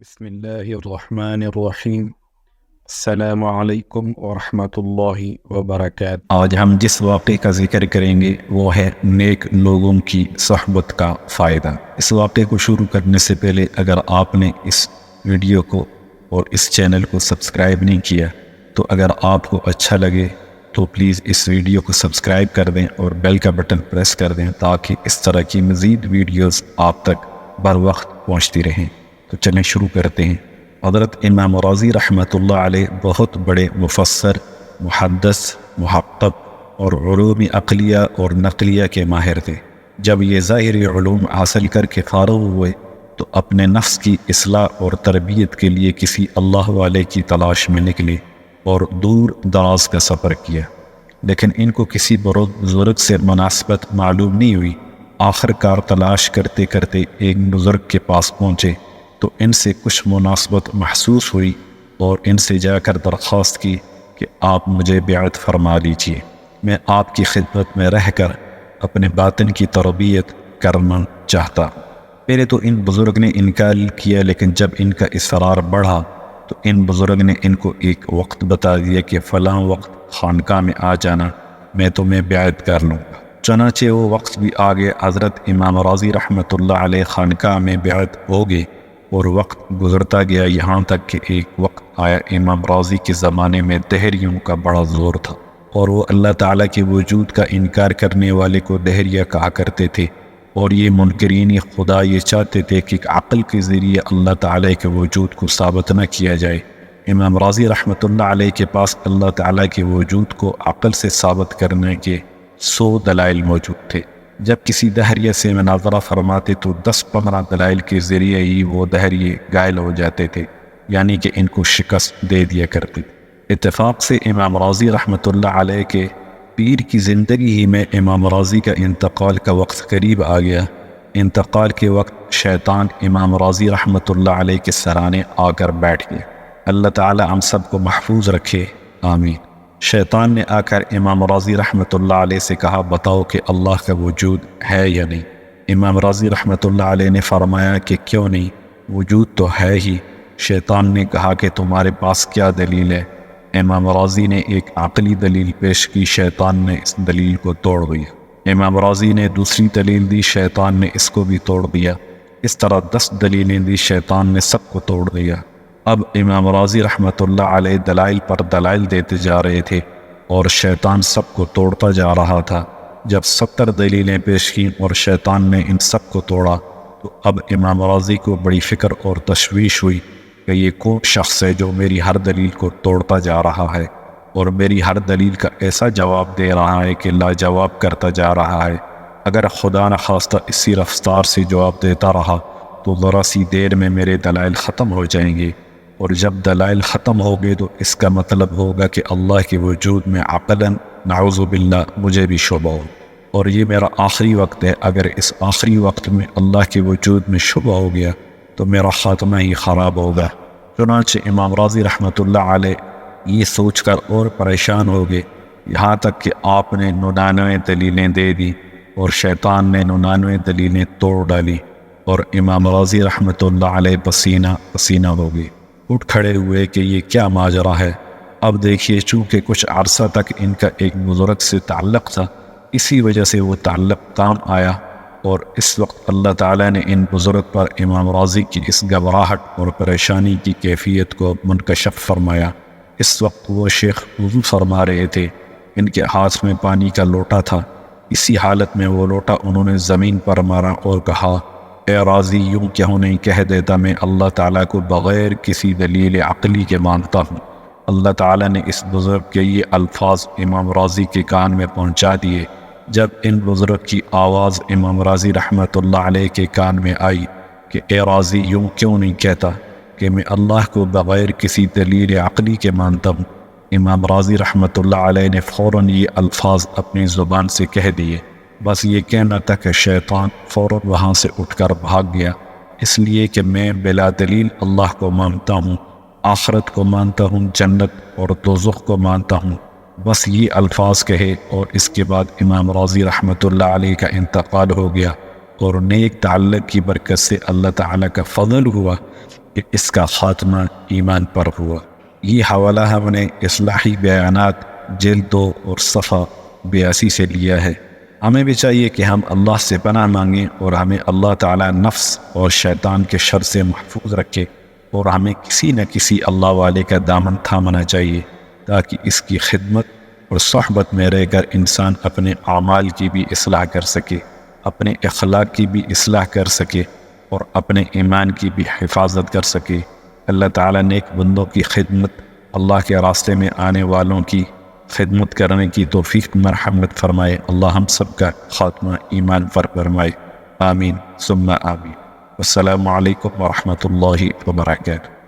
بسم اللہ الرحمن الرحیم۔ السلام علیکم ورحمۃ اللہ وبرکاتہ۔ آج ہم جس واقعے کا ذکر کریں گے وہ ہے نیک لوگوں کی صحبت کا فائدہ۔ اس واقعے کو شروع کرنے سے پہلے اگر آپ نے اس ویڈیو کو اور اس چینل کو سبسکرائب نہیں کیا تو اگر آپ کو اچھا لگے تو پلیز اس ویڈیو کو سبسکرائب کر دیں اور بیل کا بٹن پریس کر دیں تاکہ اس طرح کی مزید ویڈیوز آپ تک بر وقت پہنچتی رہیں۔ تو چلیں شروع کرتے ہیں۔ حضرت امام راضی رحمۃ اللہ علیہ بہت بڑے مفسر، محدث، محقق اور علوم عقلیہ اور نقلیہ کے ماہر تھے۔ جب یہ ظاہری علوم حاصل کر کے فارغ ہوئے تو اپنے نفس کی اصلاح اور تربیت کے لیے کسی اللہ والے کی تلاش میں نکلے اور دور دراز کا سفر کیا، لیکن ان کو کسی بزرگ سے مناسبت معلوم نہیں ہوئی۔ آخر کار تلاش کرتے کرتے ایک بزرگ کے پاس پہنچے تو ان سے کچھ مناسبت محسوس ہوئی اور ان سے جا کر درخواست کی کہ آپ مجھے بیعت فرما لیجیے، میں آپ کی خدمت میں رہ کر اپنے باطن کی تربیت کرنا چاہتا ہوں۔ پہلے تو ان بزرگ نے انکار کیا، لیکن جب ان کا اصرار بڑھا تو ان بزرگ نے ان کو ایک وقت بتا دیا کہ فلاں وقت خانقاہ میں آ جانا، میں تمہیں بیعت کر لوں گا۔ چنانچہ وہ وقت بھی آگے حضرت امام راضی رحمۃ اللہ علیہ خانقاہ میں بیعت ہو گئے اور وقت گزرتا گیا، یہاں تک کہ ایک وقت آیا امام راضی کے زمانے میں دہریوں کا بڑا زور تھا اور وہ اللہ تعالیٰ کے وجود کا انکار کرنے والے کو دہریہ کہا کرتے تھے، اور یہ منکرین خدا یہ چاہتے تھے کہ عقل کے ذریعے اللہ تعالیٰ کے وجود کو ثابت نہ کیا جائے۔ امام راضی رحمۃ اللہ علیہ کے پاس اللہ تعالیٰ کے وجود کو عقل سے ثابت کرنے کے 100 دلائل موجود تھے۔ جب کسی دہریہ سے مناظرہ فرماتے تو 10-15 دلائل کے ذریعے ہی وہ دہریے گائل ہو جاتے تھے، یعنی کہ ان کو شکست دے دیا کرتے۔ اتفاق سے امام راضی رحمۃ اللہ علیہ کے پیر کی زندگی ہی میں امام راضی کا انتقال کا وقت قریب آ گیا۔ انتقال کے وقت شیطان امام راضی رحمۃ اللہ علیہ کے سرانے آ کر بیٹھ گیا۔ اللہ تعالی ہم سب کو محفوظ رکھے، آمین۔ شیطان نے آ کر امام راضی رحمۃ اللہ علیہ سے کہا، بتاؤ کہ اللہ کا وجود ہے یا نہیں؟ امام راضی رحمۃ اللہ علیہ نے فرمایا کہ کیوں نہیں، وجود تو ہے ہی۔ شیطان نے کہا کہ تمہارے پاس کیا دلیل ہے؟ امام راضی نے ایک عقلی دلیل پیش کی، شیطان نے اس دلیل کو توڑ دیا۔ امام راضی نے دوسری دلیل دی، شیطان نے اس کو بھی توڑ دیا۔ اس طرح 10 دلیلیں دی، شیطان نے سب کو توڑ دیا۔ اب امام راضی رحمۃ اللہ علیہ دلائل پر دلائل دیتے جا رہے تھے اور شیطان سب کو توڑتا جا رہا تھا۔ جب 70 دلیلیں پیش کی اور شیطان نے ان سب کو توڑا تو اب امام راضی کو بڑی فکر اور تشویش ہوئی کہ یہ کون شخص ہے جو میری ہر دلیل کو توڑتا جا رہا ہے اور میری ہر دلیل کا ایسا جواب دے رہا ہے کہ لاجواب کرتا جا رہا ہے۔ اگر خدا نخواستہ اسی رفتار سے جواب دیتا رہا تو ذرا سی دیر میں میرے دلائل ختم ہو جائیں گے، اور جب دلائل ختم ہو گئے تو اس کا مطلب ہوگا کہ اللہ کے وجود میں عقلاً نعوذ باللہ مجھے بھی شبہ ہو، اور یہ میرا آخری وقت ہے۔ اگر اس آخری وقت میں اللہ کے وجود میں شبہ ہو گیا تو میرا خاتمہ ہی خراب ہوگا۔ چنانچہ امام راضی رحمۃ اللہ علیہ یہ سوچ کر اور پریشان ہو گئے، یہاں تک کہ آپ نے 99 دلیلیں دے دی اور شیطان نے 99 دلیلیں توڑ ڈالی، اور امام راضی رحمۃ اللہ علیہ پسینہ پسینہ ہو گئے۔ اٹھ کھڑے ہوئے کہ یہ کیا ماجرا ہے۔ اب دیکھیے، چونکہ کچھ عرصہ تک ان کا ایک بزرگ سے تعلق تھا، اسی وجہ سے وہ تعلق کام آیا، اور اس وقت اللہ تعالیٰ نے ان بزرگ پر امام راضی کی اس گھبراہٹ اور پریشانی کی کیفیت کو منکشف فرمایا۔ اس وقت وہ شیخ وضو فرما رہے تھے، ان کے ہاتھ میں پانی کا لوٹا تھا۔ اسی حالت میں وہ لوٹا انہوں نے زمین پر مارا اور کہا، اے راضی، یوں کیوں نہیں کہہ دیتا میں اللہ تعالیٰ کو بغیر کسی دلیل عقلی کے مانتا ہوں۔ اللہ تعالیٰ نے اس بزرگ کے یہ الفاظ امام راضی کے کان میں پہنچا دیے۔ جب ان بزرگ کی آواز امام راضی رحمۃ اللہ علیہ کے کان میں آئی کہ اے راضی، یوں کیوں نہیں کہتا کہ میں اللہ کو بغیر کسی دلیل عقلی کے مانتا ہوں، امام راضی رحمۃ اللہ علیہ نے فوراً یہ الفاظ اپنی زبان سے کہہ دیے۔ بس یہ کہنا تھا کہ شیطان فوراً وہاں سے اٹھ کر بھاگ گیا، اس لیے کہ میں بلا دلیل اللہ کو مانتا ہوں، آخرت کو مانتا ہوں، جنت اور دوزخ کو مانتا ہوں۔ بس یہ الفاظ کہے اور اس کے بعد امام راضی رحمۃ اللہ علیہ کا انتقال ہو گیا، اور نیک تعلق کی برکت سے اللہ تعالیٰ کا فضل ہوا کہ اس کا خاتمہ ایمان پر ہوا۔ یہ حوالہ ہم نے اصلاحی بیانات جلد 2 اور صفحہ 82 سے لیا ہے۔ ہمیں بھی چاہیے کہ ہم اللہ سے پناہ مانگیں اور ہمیں اللہ تعالیٰ نفس اور شیطان کے شر سے محفوظ رکھے، اور ہمیں کسی نہ کسی اللہ والے کا دامن تھامنا چاہیے تاکہ اس کی خدمت اور صحبت میں رہ کر انسان اپنے اعمال کی بھی اصلاح کر سکے، اپنے اخلاق کی بھی اصلاح کر سکے اور اپنے ایمان کی بھی حفاظت کر سکے۔ اللہ تعالیٰ نیک بندوں کی خدمت، اللہ کے راستے میں آنے والوں کی خدمت کرنے کی توفیق مرحمت فرمائے۔ اللہ ہم سب کا خاتمہ ایمان پر فرمائے، آمین ثم آمین۔ السلام علیکم ورحمۃ اللہ وبرکاتہ۔